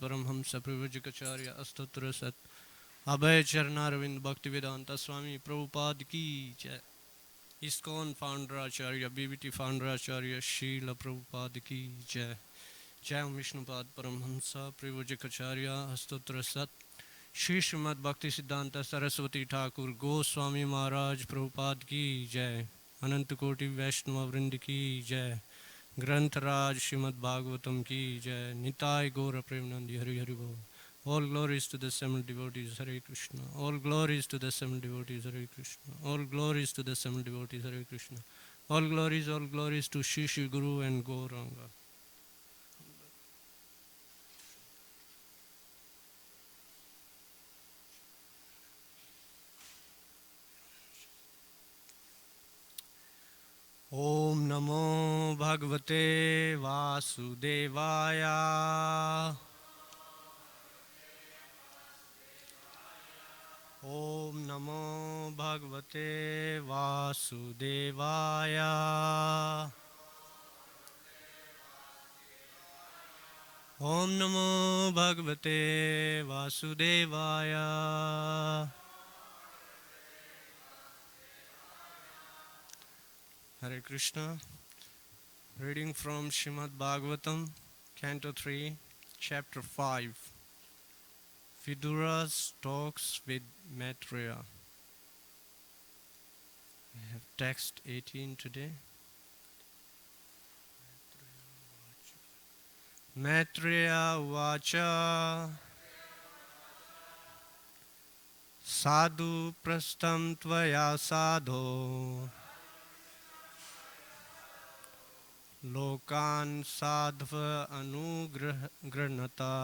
परमहंस प्रव्रजकाचार्य अस्तोत्र सत अभय चरणारविंद भक्ति वेदांता स्वामी प्रभुपाद की जय। इस्कॉन फाउंडर आचार्य बीबीटी फाउंडर आचार्य शील प्रभुपाद की जय। जय विष्णुपाद परमहंस प्रव्रजकाचार्य अस्तोत्र सत श्री श्रीमद् भक्ति सिद्धांत सरस्वती ठाकुर गोस्वामी महाराज प्रभुपाद की जय। अनंत कोटि वैष्णव वृंद की जय। ग्रंथराज श्रीमद् भागवतम की जय। निताय गौर प्रेमनंदी हरि हरि बोल। All glories to the seven devotees, Hare Krishna. All glories to the seven devotees, Hare Krishna. All glories to the seven devotees, Hare Krishna. All glories to Shri Shri Guru and Gauranga. Om Namo Bhagavate Vasudevaya. Om Namo Bhagavate Vasudevaya. Om Namo Bhagavate Vasudevaya. Hare Krishna. Reading from Srimad Bhagavatam, Canto 3, Chapter 5. Vidura's talks with Maitreya. We have text 18 today. Maitreya Vacha Sadhu Prastam Tvaya Sadho Lokan Sadhva Anugranata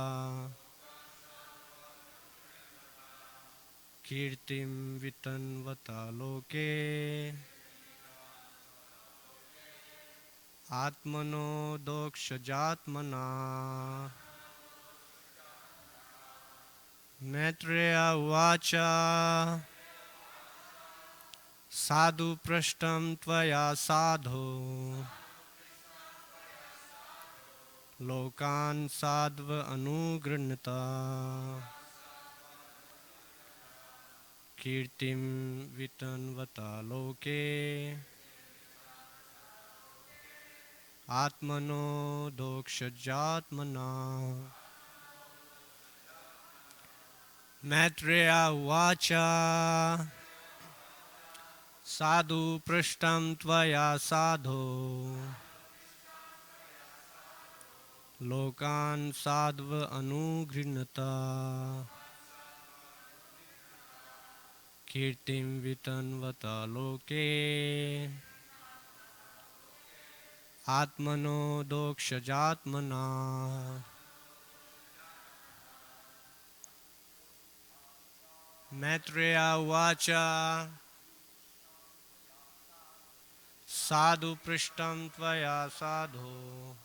Kirtim Vitanvata Loke Atmano Dokshajatmana. Maitreya Vacha Sadhu Prashtam Tvaya Sadho Lokan Sadhva Anugranata Kirtim Vitanvata Loke Atmano Dokshajatmana. Maitreya Vacha Sadhu Prashtam Tvaya Sadho Lokan Sadhva Anugrinata Kirtim Vitanvata Loke Atmano Dokshajatmana. Maitreya Vacha Sadhu Prishtam Tvaya Sadho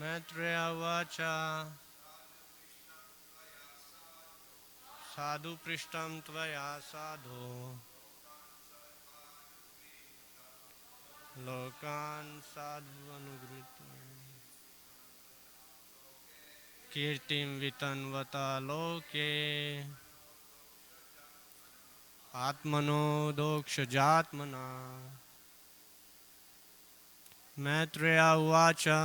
Maitreya Vacha Sadhu Prishtam Tvaya Sadho Lokan Sadhu Anugrita Kirtim Vitanvata Loke Atmano Dokshajatmana. Maitreya Vacha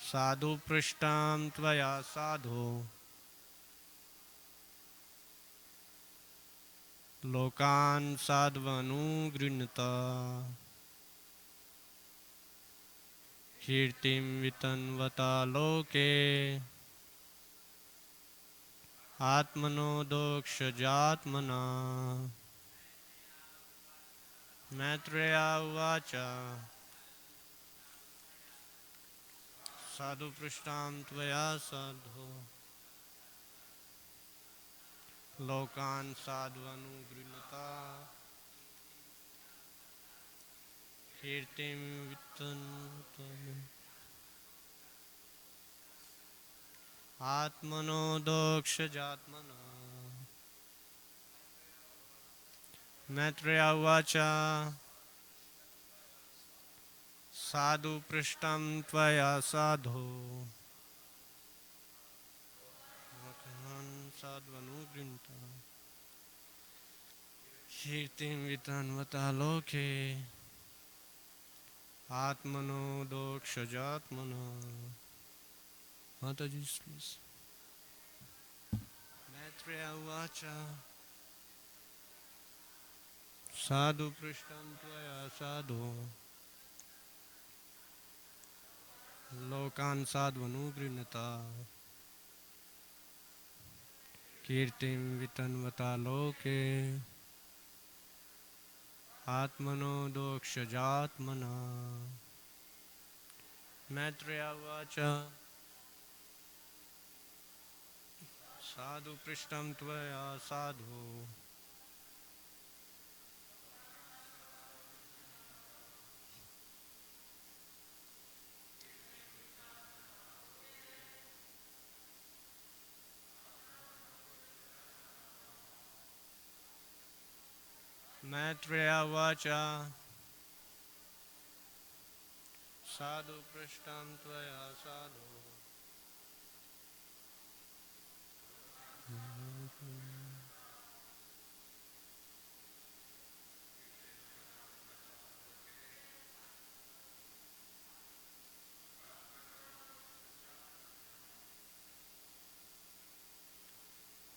Sadhu Prishtam Tvaya Sadho Lokan Sadvanu Grinata Kirtim Vitanvata Loke Atmano Dokshajatmana. Maitreya Vacha Sadhu Prishtam Tvaya Sadho Lokan Sadvanu Grinata Kirtim Vitanvatalo Atmano Dokshajatmana Maitreya Vacha Sadhu Prishtam Tvaya Sadho Vakhan Sadvanugrinta Kirtim Vitanvataloke Atmano Dokshajatmana. Mataji, please. Maitreya Vacha Sadhu Prishtam Tvaya Sadho Lokan Sadvanugrinata Kirtim Vitanvata Loke Atmano Dokshajatmana. Maitreya Vacha Sadhu Prishtam Tvaya Sadho Maitreya Vacha Sadhu Prishtam Tvaya Sadho.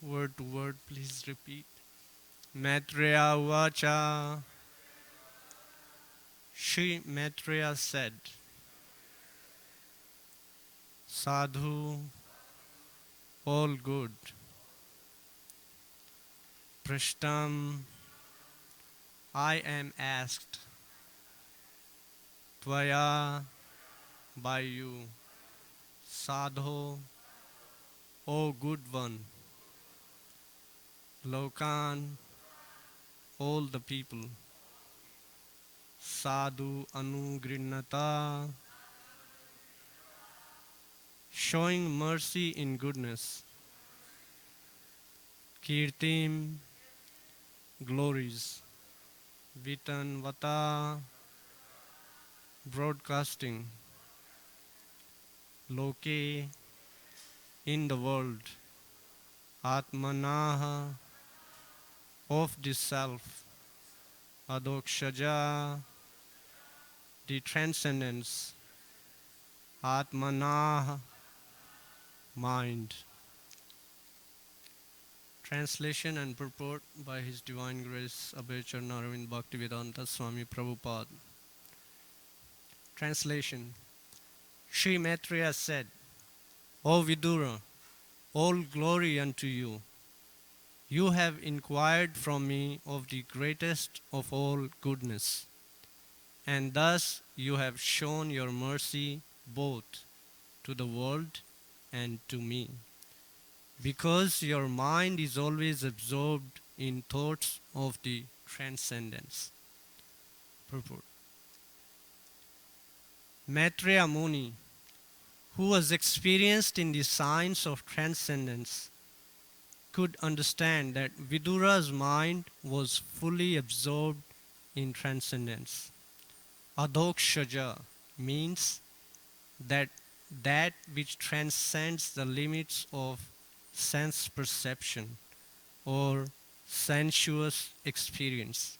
Word to word, please repeat. Maitreya Vacha. Shri Maitreya said, Sadhu, all good. Prishtam, I am asked. Tvaya, by you. Sadho, O good one. Lokan, all the people. Sadhu Anugrinata, showing mercy in goodness. Kirtim, glories. Vitanvata, broadcasting. Loke, in the world. Atmanaha, of this self. Adokshaja, the transcendence. Atmanah, mind. Translation and purport by His Divine Grace Abhay Charnaravind Bhaktivedanta Swami Prabhupada. Translation. Sri Maitreya said, O Vidura, all glory unto you. You have inquired from me of the greatest of all goodness, and thus you have shown your mercy both to the world and to me, because your mind is always absorbed in thoughts of the transcendence. Purport. Maitreya Muni, who was experienced in the science of transcendence, could understand that Vidura's mind was fully absorbed in transcendence. Adokshaja means that which transcends the limits of sense perception or sensuous experience.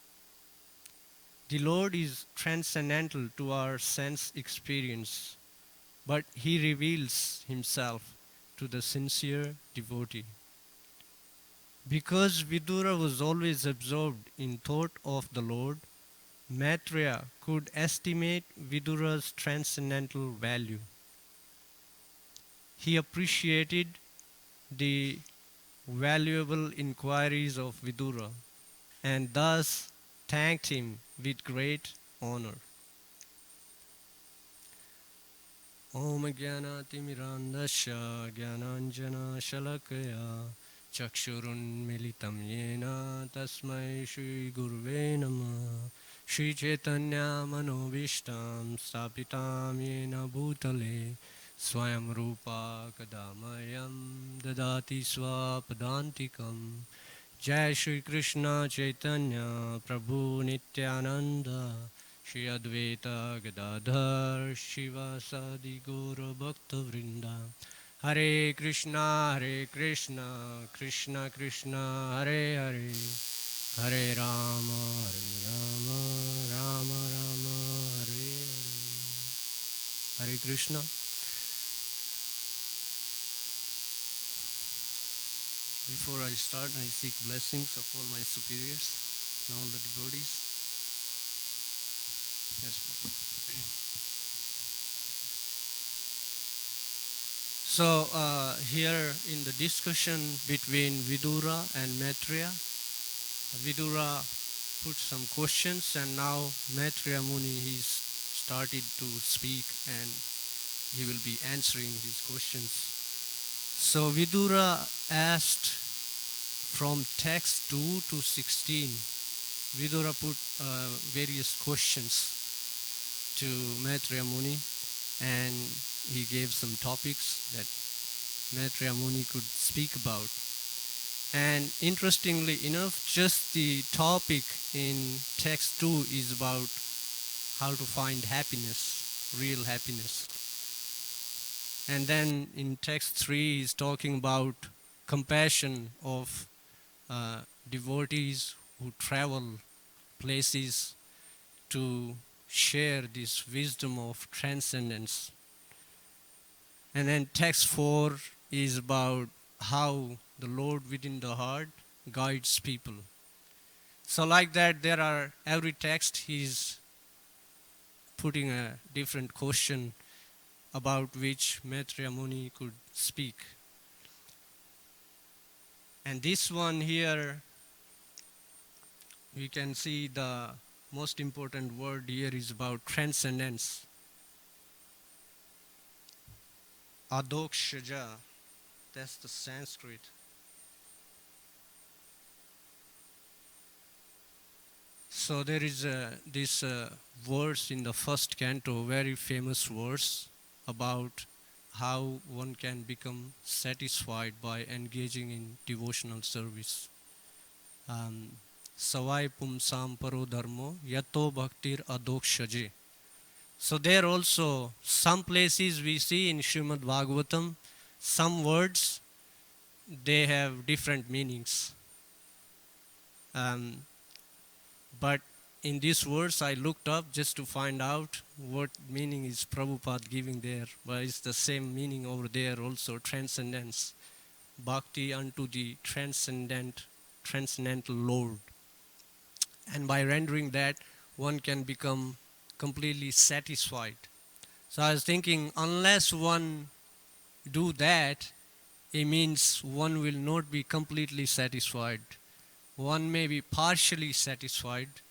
The Lord is transcendental to our sense experience, but He reveals Himself to the sincere devotee. Because Vidura was always absorbed in thought of the Lord, Maitreya could estimate Vidura's transcendental value. He appreciated the valuable inquiries of Vidura and thus thanked him with great honor. Om Jnanatimirandasya Jnananjana Shalakaya Chakshurun Militam Yena Tasmai Shri Gurve Namah Shri Chaitanya Manobishtam Stapitam Yena Bhutale Swayam Rupa Kadamayam Dadati Swapadantikam. Jai Shri Krishna Chaitanya Prabhu Nityananda Shri Advaita Gadadhar Shivasadi Gaura Bhakta Vrinda. Hare Krishna, Krishna Krishna, Hare Hare, Hare Rama, Rama Rama, Hare Hare. Hare Krishna. Before I start, I seek blessings of all my superiors and all the devotees. Yes, Baba. So here in the discussion between Vidura and Maitreya, Vidura put some questions, and now Maitreya Muni he's started to speak and he will be answering these questions. So Vidura asked from text 2 to 16. Vidura put various questions to Maitreya Muni, and he gave some topics that Maitreya Muni could speak about. And interestingly enough, just the topic in text 2 is about how to find happiness, real happiness. And then in text 3 he's talking about compassion of devotees who travel places to share this wisdom of transcendence. And then text 4 is about how the Lord within the heart guides people. So like that, there are every text he's putting a different question about which Maitreya Muni could speak. And this one here, we can see the most important word here is about transcendence. Adokshaja, that's the Sanskrit. So there is this verse in the first canto, very famous verse about how one can become satisfied by engaging in devotional service. Savai pumsam paro dharmo yato bhaktir adokshaje. So there also, some places we see in Srimad Bhagavatam, some words, they have different meanings. But in this verse, I looked up just to find out what meaning is Prabhupada giving there. But it's the same meaning over there also, transcendence. Bhakti unto the transcendental Lord. And by rendering that, one can become completely satisfied. So I was thinking, unless one do that, it means one will not be completely satisfied. One may be partially satisfied,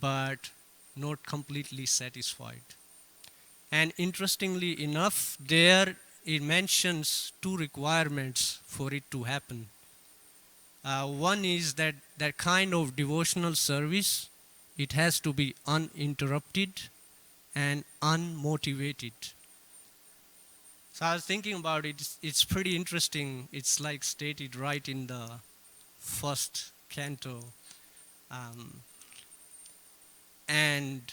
but not completely satisfied. And interestingly enough, there it mentions two requirements for it to happen. One is that that kind of devotional service, it has to be uninterrupted and unmotivated. So I was thinking about it, it's pretty interesting. It's like stated right in the first canto. And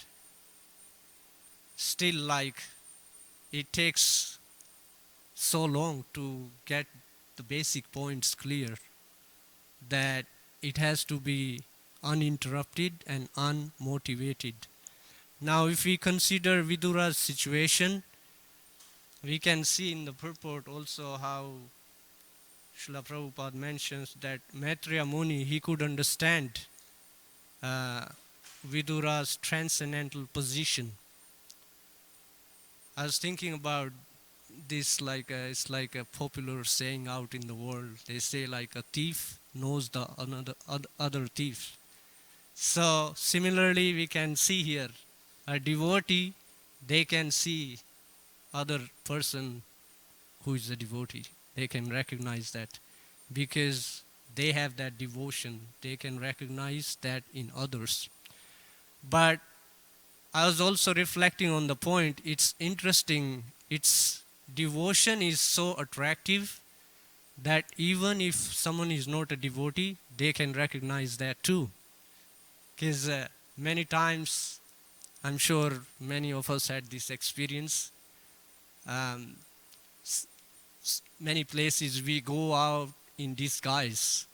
still, like, it takes so long to get the basic points clear that it has to be uninterrupted and unmotivated. Now, if we consider Vidura's situation, we can see in the purport also how Srila Prabhupada mentions that Maitreya Muni, he could understand Vidura's transcendental position. I was thinking about this like it's like a popular saying out in the world. They say like a thief knows the other thief. So similarly, we can see here a devotee, they can see other person who is a devotee. They can recognize that because they have that devotion. They can recognize that in others. But I was also reflecting on the point. It's interesting. Its devotion is so attractive that even if someone is not a devotee, they can recognize that too. Because many times, I'm sure many of us had this experience. Um, Many places we go out in disguise,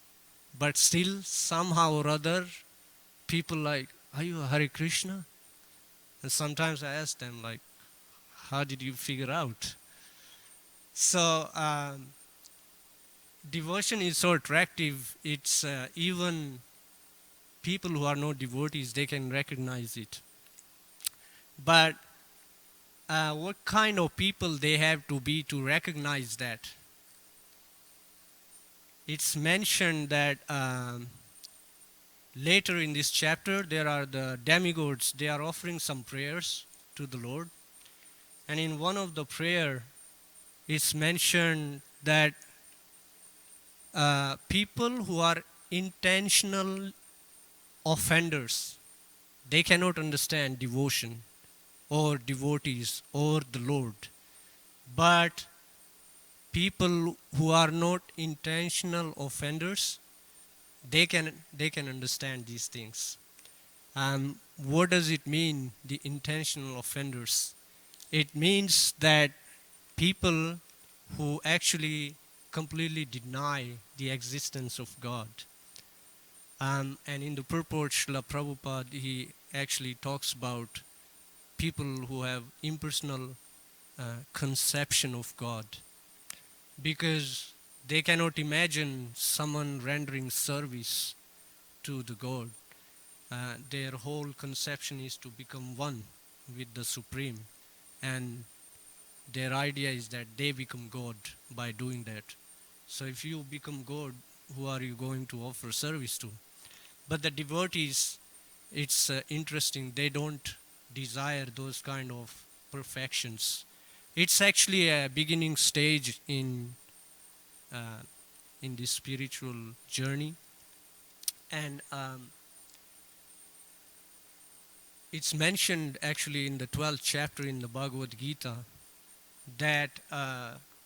but still somehow or other, people like, "Are you a Hare Krishna?" And sometimes I ask them like, "How did you figure out?" So devotion is so attractive. It's even people who are not devotees, they can recognize it. But what kind of people they have to be to recognize that? It's mentioned that later in this chapter, there are the demigods. They are offering some prayers to the Lord. And in one of the prayer, it's mentioned that people who are intentional offenders, they cannot understand devotion or devotees or the Lord. But people who are not intentional offenders, they can understand these things. What does it mean, the intentional offenders? It means that people who actually completely deny the existence of God. And in the purport, Srila Prabhupada, he actually talks about people who have impersonal conception of God, because they cannot imagine someone rendering service to the God. Their whole conception is to become one with the Supreme, and their idea is that they become God by doing that. So if you become God, who are you going to offer service to? But the devotees, it's interesting, they don't desire those kind of perfections. It's actually a beginning stage uh, in this spiritual journey. And it's mentioned actually in the 12th chapter in the Bhagavad Gita that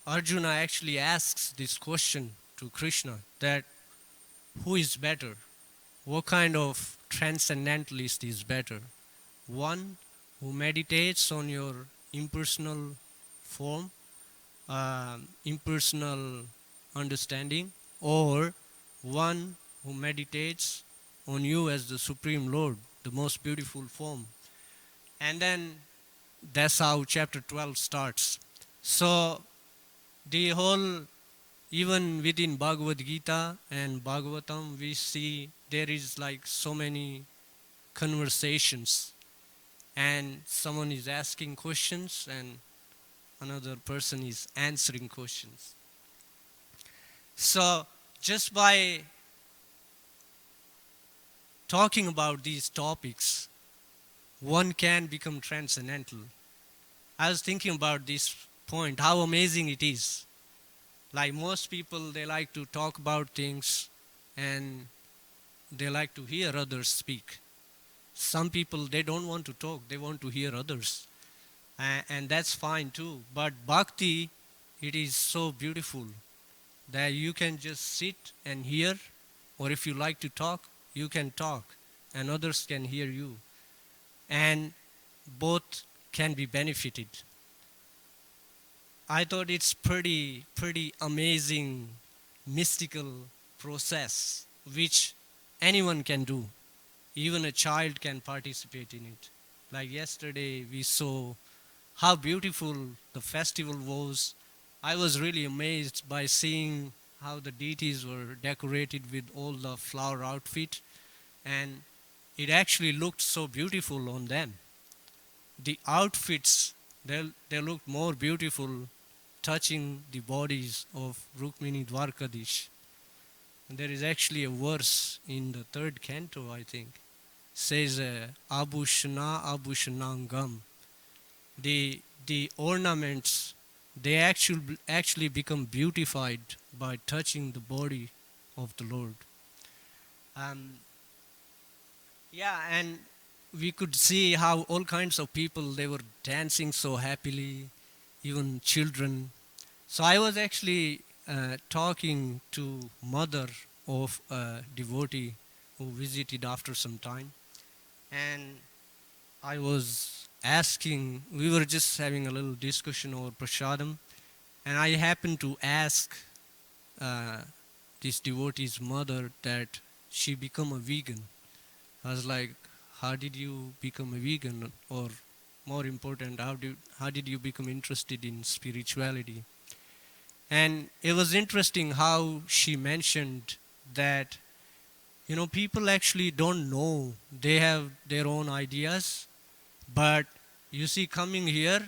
Arjuna actually asks this question to Krishna, that who is better? What kind of transcendentalist is better? One who meditates on your impersonal form, impersonal understanding, or one who meditates on you as the Supreme Lord, the most beautiful form. And then that's how chapter 12 starts. So the whole, even within Bhagavad Gita and Bhagavatam, we see there is like so many conversations, and someone is asking questions and another person is answering questions. So just by talking about these topics, one can become transcendental. I was thinking about this point, how amazing it is. Like most people, they like to talk about things and they like to hear others speak. Some people, they don't want to talk, they want to hear others. And that's fine too. But bhakti, it is so beautiful that you can just sit and hear, or if you like to talk, you can talk, and others can hear you. And both can be benefited. I thought it's pretty amazing mystical process which anyone can do. Even a child can participate in it. Like yesterday we saw how beautiful the festival was. I was really amazed by seeing how the deities were decorated with all the flower outfit, and it actually looked so beautiful on them. The outfits, they looked more beautiful touching the bodies of Rukmini Dwarkadish. And there is actually a verse in the third canto, I think, says Abhushana Abhushanangam. The ornaments, they actually become beautified by touching the body of the Lord. Um, yeah, and we could see how all kinds of people, they were dancing so happily, even children. So I was actually talking to mother of a devotee who visited after some time, and I was asking, we were just having a little discussion over prasadam, and I happened to ask uh, this devotee's mother that she become a vegan. I was like, how did you become a vegan? Or more important, how did you become interested in spirituality? And it was interesting how she mentioned that, people actually don't know. They have their own ideas, but you see, coming here,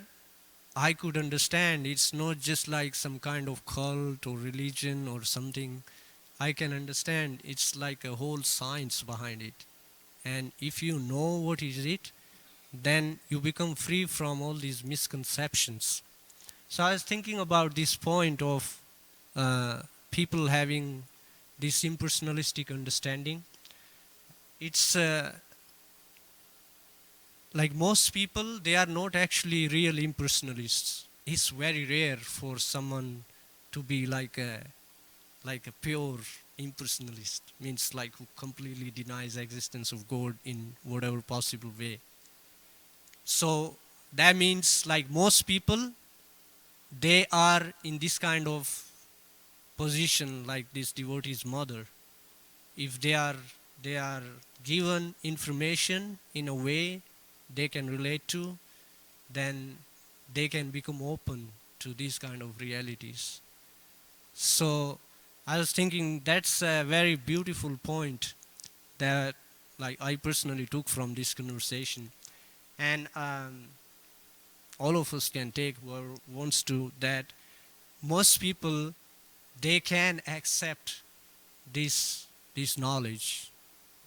I could understand it's not just like some kind of cult or religion or something. I can understand it's like a whole science behind it. And if you know what is it, then you become free from all these misconceptions. So I was thinking about this point of people having this impersonalistic understanding. It's like most people, they are not actually real impersonalists. It's very rare for someone to be like a pure impersonalist, means like who completely denies existence of God in whatever possible way. So that means like most people, they are in this kind of position like this devotee's mother. If they are given information in a way they can relate to, then they can become open to these kind of realities. So I was thinking that's a very beautiful point that like I personally took from this conversation. And all of us can take whoever wants to, that most people, they can accept this knowledge,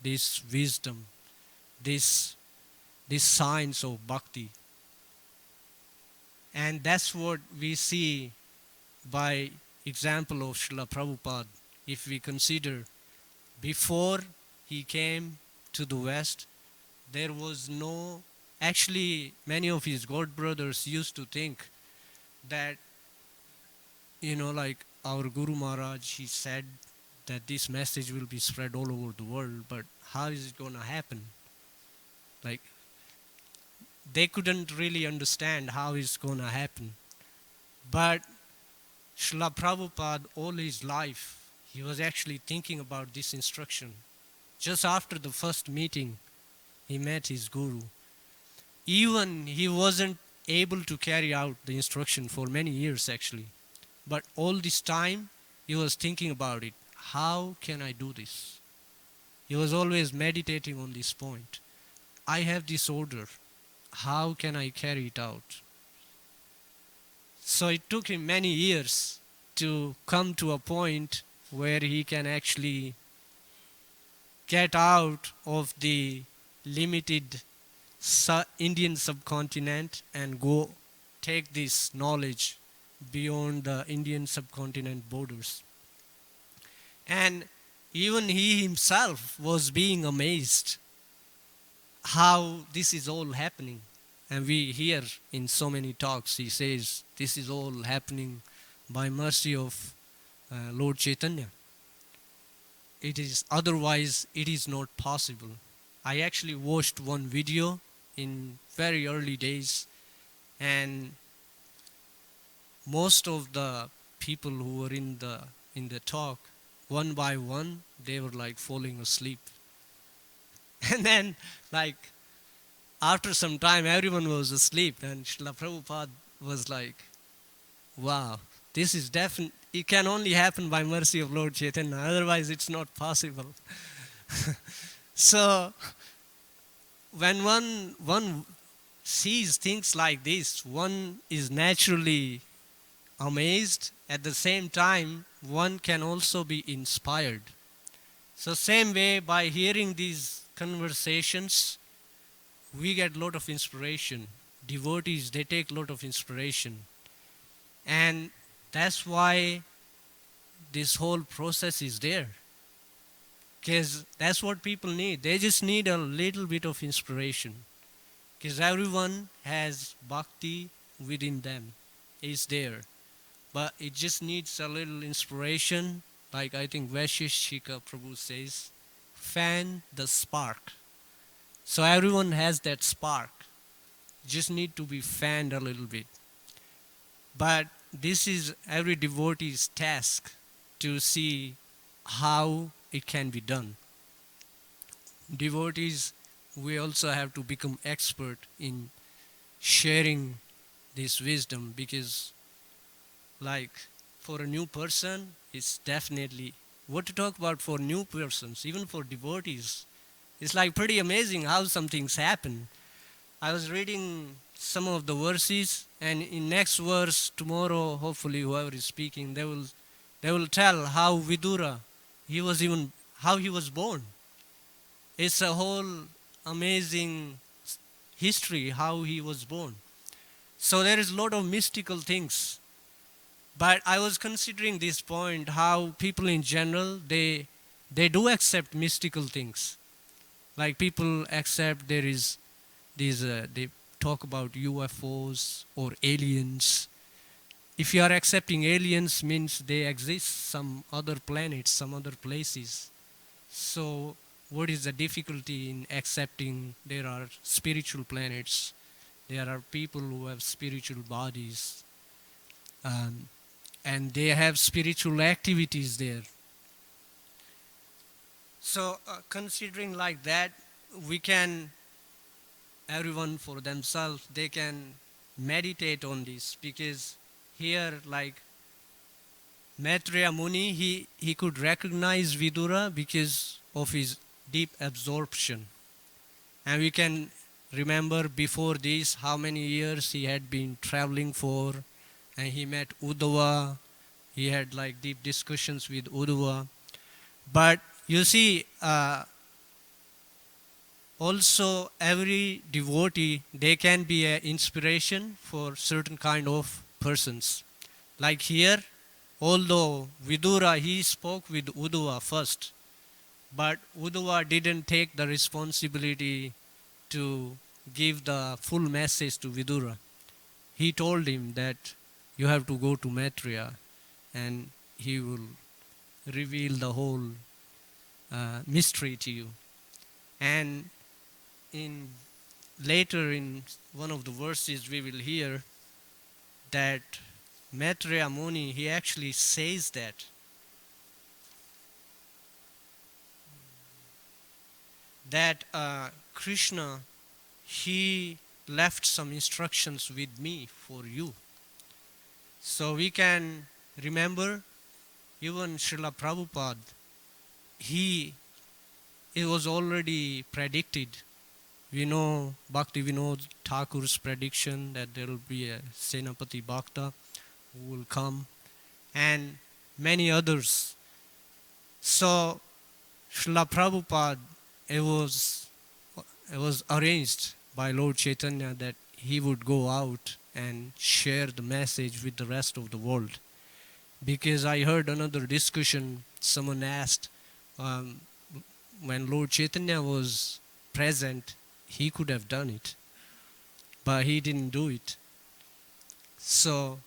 this wisdom, this this science of bhakti. And that's what we see by example of Srila Prabhupada. If we consider, before he came to the West, there was no, actually many of his god brothers used to think that, like our Guru Maharaj, he said that this message will be spread all over the world, but how is it going to happen? Like, they couldn't really understand how it's going to happen. But Srila Prabhupada, all his life, he was actually thinking about this instruction. Just after the first meeting, he met his guru. Even he wasn't able to carry out the instruction for many years actually. But all this time, he was thinking about it. How can I do this? He was always meditating on this point. I have this order. How can I carry it out? So it took him many years to come to a point where he can actually get out of the limited Indian subcontinent and go take this knowledge beyond the Indian subcontinent borders. And even he himself was being amazed how this is all happening. And we hear in so many talks, he says, this is all happening by mercy of Lord Chaitanya. It is otherwise, it is not possible. I actually watched one video in very early days, and most of the people who were in the talk, one by one, they were like falling asleep. And then, like, after some time, everyone was asleep, and Srila Prabhupada was like, wow, this is definite. It can only happen by mercy of Lord Chaitanya, otherwise it's not possible. So, when one sees things like this, one is naturally amazed. At the same time, one can also be inspired. So same way, by hearing these conversations, we get a lot of inspiration. Devotees, they take a lot of inspiration. And that's why this whole process is there. Because that's what people need. They just need a little bit of inspiration. Because everyone has bhakti within them. It's there. But it just needs a little inspiration. Like I think Vaisheshika Prabhu says, fan the spark. So everyone has that spark. Just need to be fanned a little bit. But this is every devotee's task to see how it can be done. Devotees, we also have to become expert in sharing this wisdom, because like for a new person, it's definitely what to talk about for new persons, even for devotees. It's like pretty amazing how some things happen. I was reading some of the verses, and in next verse tomorrow, hopefully whoever is speaking, they will tell how Vidura, he was even how he was born. It's a whole amazing history how he was born. So there is a lot of mystical things. But I was considering this point, how people in general, they do accept mystical things. Like people accept there is these they talk about UFOs or aliens. If you are accepting aliens, means they exist some other planets, some other places. So what is the difficulty in accepting there are spiritual planets? There are people who have spiritual bodies, um, and they have spiritual activities there. So considering like that, we can, everyone for themselves, they can meditate on this, because here like Maitreya Muni, he could recognize Vidura because of his deep absorption. And we can remember before this how many years he had been traveling for, and he met Uddhava. He had like deep discussions with Uddhava. But you see, also every devotee, they can be an inspiration for certain kind of persons. Like here, although Vidura, he spoke with Uddhava first, but Uddhava didn't take the responsibility to give the full message to Vidura. He told him that you have to go to Maitreya and he will reveal the whole mystery to you. And in later in one of the verses we will hear that Maitreya Muni, he actually says that Krishna, he left some instructions with me for you. So we can remember even Srila Prabhupada, it was already predicted. We know Bhakti Vinod Thakur's prediction that there will be a Senapati Bhakta who will come, and many others. So Srila Prabhupada, it was arranged by Lord Chaitanya that he would go out and share the message with the rest of the world. Because I heard another discussion, someone asked, when Lord Chaitanya was present, he could have done it, but he didn't do it. So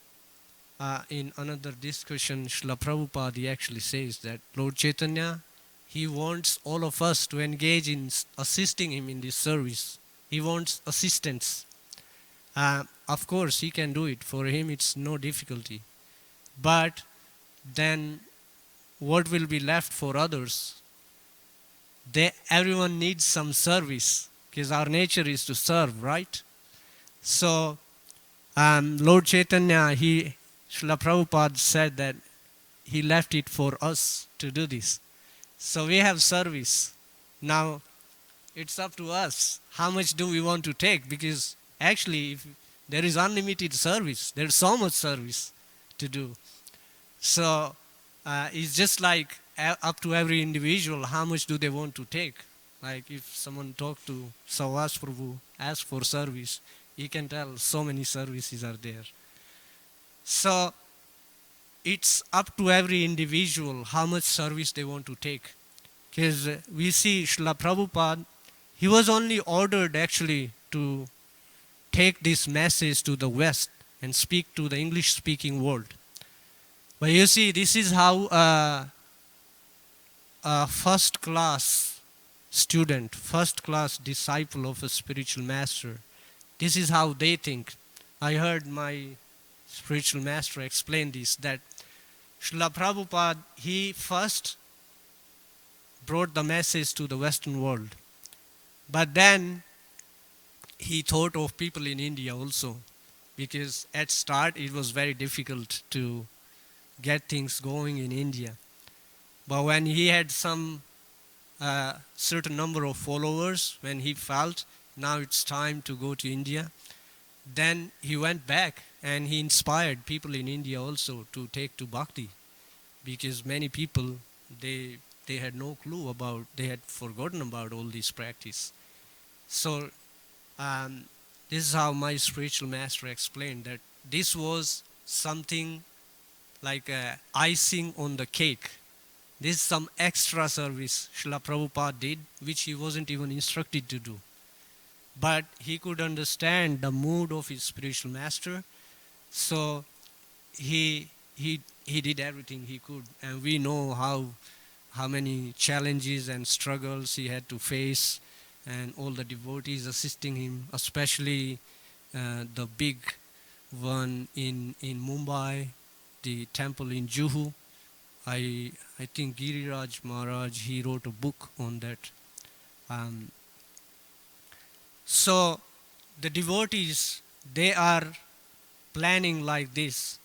in another discussion, Srila Prabhupada actually says that Lord Chaitanya, he wants all of us to engage in assisting him in this service. He wants assistance. Of course, he can do it. For him, it's no difficulty. But then what will be left for others? Everyone needs some service, because our nature is to serve, right? So Lord Chaitanya, Srila Prabhupada said that he left it for us to do this. So we have service. Now it's up to us. How much do we want to take? Because actually, if there is unlimited service, there's so much service to do. So it's just like up to every individual, how much do they want to take? Like if someone talk to Savas Prabhu, ask for service, he can tell so many services are there. So it's up to every individual how much service they want to take. Because we see Srila Prabhupada, he was only ordered actually to take this message to the West and speak to the English speaking world. But you see, this is how a first class student, first class disciple of a spiritual master, this is how they think. I heard my spiritual master explain this, that Srila Prabhupada, he first brought the message to the Western world. But then he thought of people in India also, because at start it was very difficult to get things going in India. But when he had some certain number of followers, when he felt now it's time to go to India, then he went back and he inspired people in India also to take to bhakti, because many people, they had no clue about, they had forgotten about all this practice. So um, this is how my spiritual master explained, that this was something like icing on the cake. This is some extra service Srila Prabhupada did, which he wasn't even instructed to do. But he could understand the mood of his spiritual master, so he did everything he could. And we know how many challenges and struggles he had to face, and all the devotees assisting him, especially the big one in Mumbai, the temple in Juhu. I think Giriraj Maharaj, he wrote a book on that. Um, so the devotees, they are planning like this.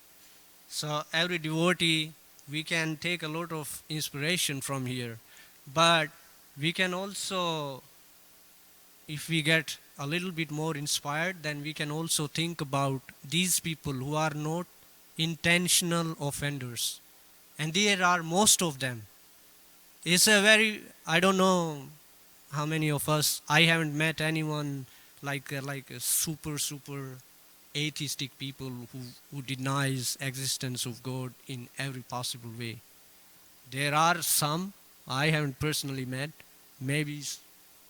So every devotee, we can take a lot of inspiration from here. But we can also, if we get a little bit more inspired, then we can also think about these people who are not intentional offenders. And there are most of them. It's a very, I don't know how many of us, I haven't met anyone like a super atheistic people who denies existence of God in every possible way. There are some I haven't personally met. Maybe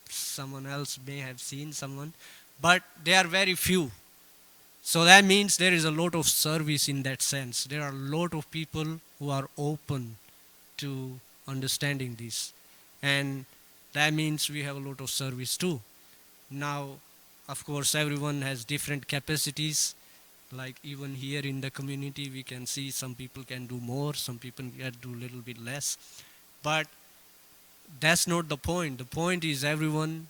someone else may have seen someone, but they are very few. So that means there is a lot of service in that sense. There are a lot of people who are open to understanding this. And that means we have a lot of service too. Now, of course, everyone has different capacities. Like even here in the community, we can see some people can do more, some people can do a little bit less. But that's not the point. The point is everyone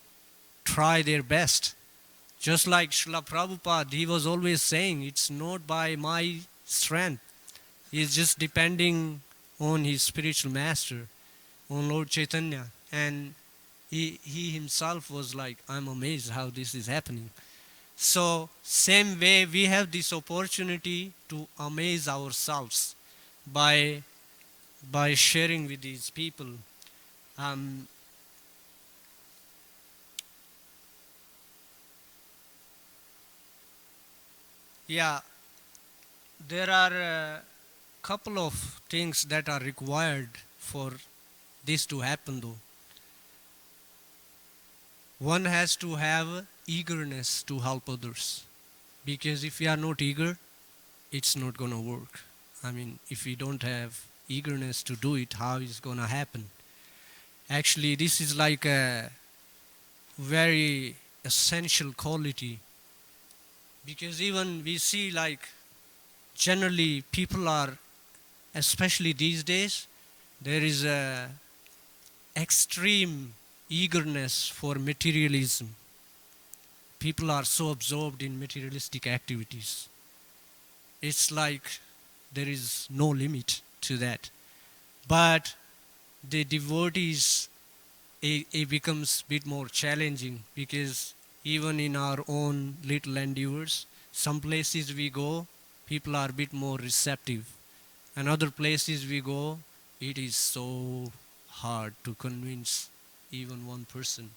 try their best. Just like Srila Prabhupada, he was always saying, it's not by my strength. It's just depending on his spiritual master, on Lord Chaitanya. And he himself was like, I'm amazed how this is happening. So same way, we have this opportunity to amaze ourselves by sharing with these people. Um, yeah, there are a couple of things that are required for this to happen though. One has to have eagerness to help others, because if we are not eager, it's not going to work. I mean, if we don't have eagerness to do it, how is going to happen? Actually, this is like a very essential quality, because even we see like generally people are, especially these days, there is a extreme eagerness for materialism. People are so absorbed in materialistic activities. It's like there is no limit to that. But the devotees, it becomes a bit more challenging, because even in our own little endeavors, some places we go, people are a bit more receptive. And other places we go, it is so hard to convince even one person.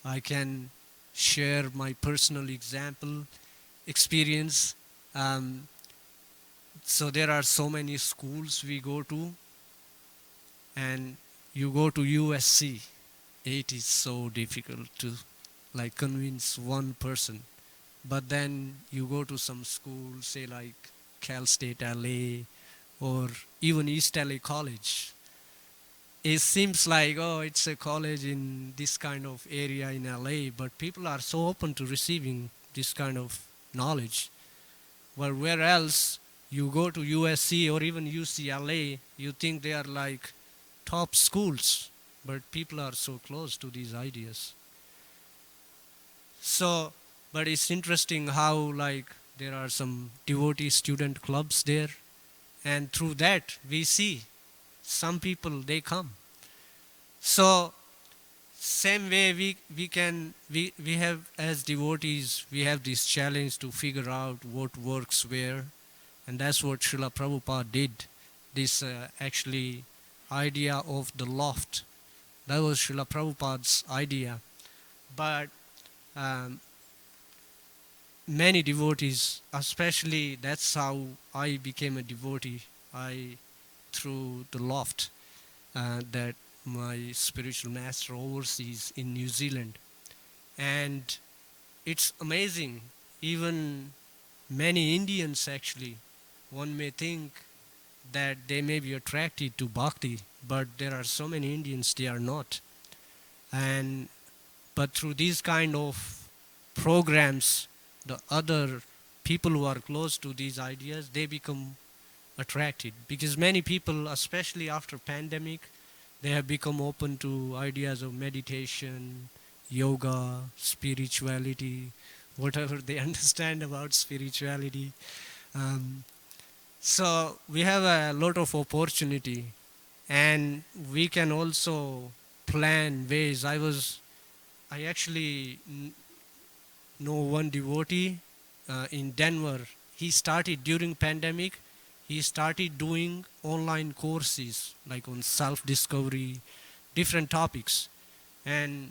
I can share my personal experience. So there are so many schools we go to, and You go to USC, it is so difficult to like convince one person. But then you go to some school, say like Cal State LA or even East LA College. It seems like, oh, it's a college in this kind of area in LA, but people are so open to receiving this kind of knowledge. Well, where else you go to USC or even UCLA, you think they are like top schools, but people are so close to these ideas. So, but it's interesting how like there are some devotee student clubs there, and through that we see some people they come. So same way we have as devotees we have this challenge to figure out what works where, and that's what Srila Prabhupada did. This actually idea of the loft, that was Srila Prabhupada's idea. But um, many devotees, especially that's how I became a devotee, I through the loft that my spiritual master oversees in New Zealand. And it's amazing, even many Indians actually, one may think that they may be attracted to bhakti, but there are so many Indians they are not. And but through these kind of programs, the other people who are close to these ideas, they become attracted, because many people, especially after pandemic, they have become open to ideas of meditation, yoga, spirituality, whatever they understand about spirituality. um, so we have a lot of opportunity, and we can also plan ways. I actually know one devotee in Denver. He started during pandemic. He started doing online courses like on self-discovery, different topics, and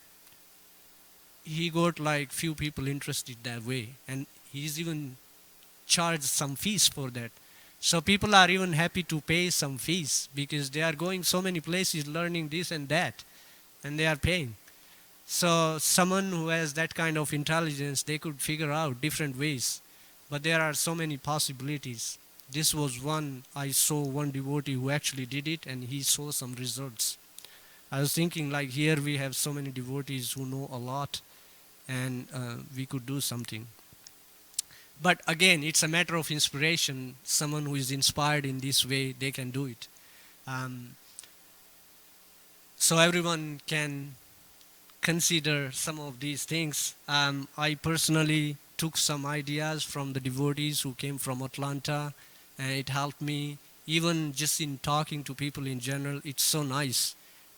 he got like few people interested that way, and he's even charged some fees for that. So people are even happy to pay some fees because they are going so many places learning this and that, and they are paying. So someone who has that kind of intelligence, they could figure out different ways. But there are so many possibilities. This was one, I saw one devotee who actually did it and he saw some results. I was thinking like here we have so many devotees who know a lot, and we could do something. But again, it's a matter of inspiration. Someone who is inspired in this way, they can do it. Um, so everyone can consider some of these things. I personally took some ideas from the devotees who came from Atlanta, and it helped me. Even just in talking to people in general, it's so nice.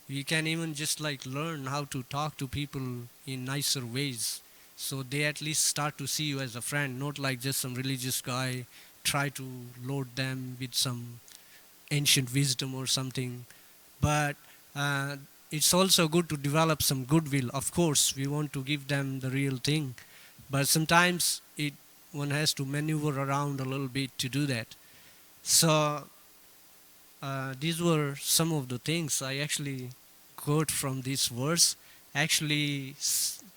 We can even just like learn how to talk to people in nicer ways, so they at least start to see you as a friend, not like just some religious guy try to load them with some ancient wisdom or something. But uh, it's also good to develop some goodwill. Of course, we want to give them the real thing, but sometimes one has to maneuver around a little bit to do that. So these were some of the things I actually got from this verse. Actually,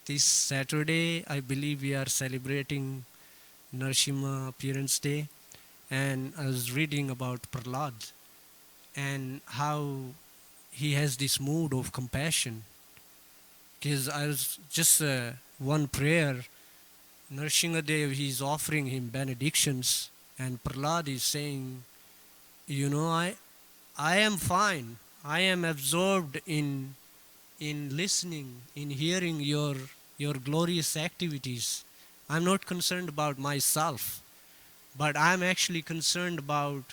this Saturday, I believe we are celebrating Narsimha Appearance Day, and I was reading about Prahlad and how he has this mood of compassion. Because I was just one prayer, Narsingadev, he's offering him benedictions, and Prahlad is saying, you know, I am fine. I am absorbed in listening, in hearing your glorious activities. I'm not concerned about myself, but I'm actually concerned about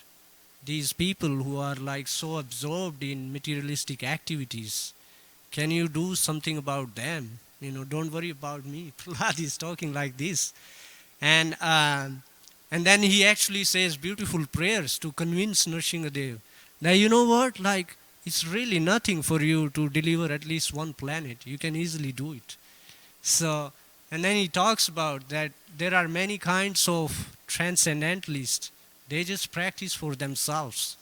these people who are like so absorbed in materialistic activities. Can you do something about them? You know, don't worry about me. Prahlad is talking like this, and and then he actually says beautiful prayers to convince Nrsingadev. Now you know what? Like it's really nothing for you to deliver at least one planet. You can easily do it. So, and then he talks about that there are many kinds of transcendentalists. They just practice for themselves.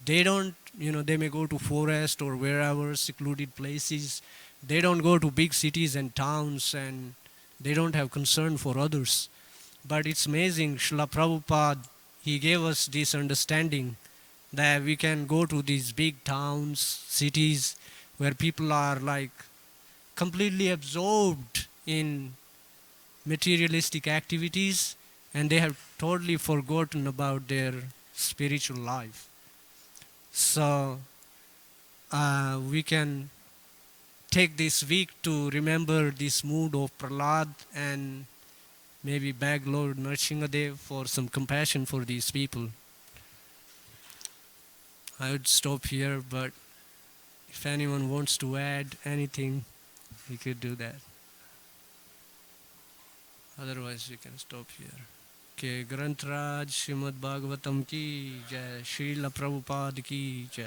They don't, they may go to forest or wherever secluded places. They don't go to big cities and towns, and they don't have concern for others. But it's amazing, Srila Prabhupada, he gave us this understanding that we can go to these big towns, cities, where people are like completely absorbed in materialistic activities, and they have totally forgotten about their spiritual life. So we can take this week to remember this mood of Prahlad and maybe beg Lord Nrsimhadev for some compassion for these people. I would stop here, but if anyone wants to add anything, we could do that. Otherwise, we can stop here. Okay, Granth Raj Srimad Bhagavatam ki jai, Srila Prabhupada ki jai.